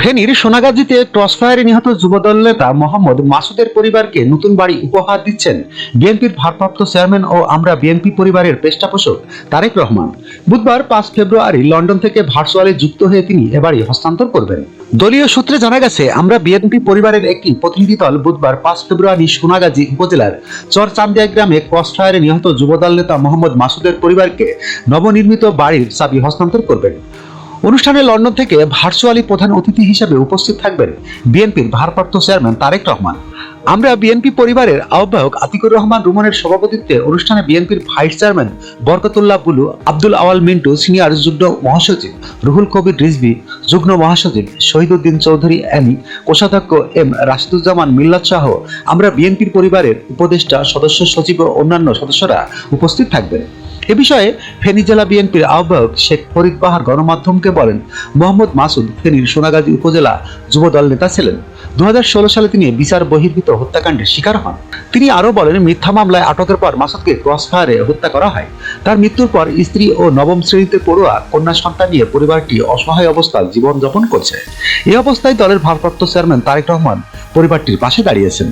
ফেনীর সোনাগাজীতে ক্রসফায়ারে নিহত যুবদল নেতা মোহাম্মদ মাসুদের পরিবারকে নতুন বাড়ি উপহার দিচ্ছেন বিএনপির ভারপ্রাপ্ত চেয়ারম্যান ও আমরা বিএনপি পরিবারের পৃষ্ঠপোষক তারেক রহমান। বুধবার 5 ফেব্রুয়ারি লন্ডন থেকে ভার্চুয়ালি যুক্ত হয়ে তিনি এ বাড়ি হস্তান্তর করবেন। দলীয় সূত্রে জানা গেছে, আমরা বিএনপি পরিবারের একটি প্রতিনিধি দল বুধবার 5 ফেব্রুয়ারি সোনাগাজী উপজেলার চরচান্দিয়া গ্রামে ক্রসফায়ারে নিহত যুবদল নেতা মোহাম্মদ মাসুদের পরিবারকে নবনির্মিত বাড়ির চাবি হস্তান্তর করবেন। অনুষ্ঠানে লন্ডন থেকে ভার্চুয়ালি প্রধান অতিথি হিসেবে উপস্থিত থাকবেন বিএনপির ভারপ্রাপ্ত চেয়ারম্যান তারেক রহমান। আমরা বিএনপি পরিবারের আহ্বায়ক আতিকুর রহমান রুমনের সভাপতিত্বে অনুষ্ঠানে বিএনপির vice chairman Barkatullah Bulu, Abdul Awal Mintu senior যুগ্ম মহাসচিব, রুহুল কবির রিজভী যুগ্ম মহাসচিব, শহীদুদ্দিন চৌধুরী অ্যানি, কোষাধ্যক্ষ এম রাশিদুজ্জামান মিল্লাত সহ আমরা বিএনপির পরিবারের উপদেষ্টা, সদস্য সচিব ও অন্যান্য সদস্যরা উপস্থিত থাকবেন। এ বিষয়ে ফেনী জেলা বিএনপির আহ্বায়ক শেখ ফরিদ বাহার গণমাধ্যমকে বলেন, মোহাম্মদ মাসুদ ফেনীর সোনাগাজী উপজেলা যুবদল নেতা ছিলেন। 2016 সালে তিনি বিচার বহির্ভূত হত্যাকাণ্ডের শিকার হন। তিনি আরও বলেন, মিথ্যা মামলায় আটকের পর মাসুদকে ক্রসফায়ারে হত্যা করা হয়। তার মৃত্যুর পর স্ত্রী ও নবম শ্রেণীতে পড়ুয়া কন্যা সন্তান নিয়ে পরিবারটি অসহায় অবস্থায় জীবনযাপন করছে। এই অবস্থায় দলের ভারপ্রাপ্ত চেয়ারম্যান তারেক রহমান পরিবারটির পাশে দাঁড়িয়েছেন।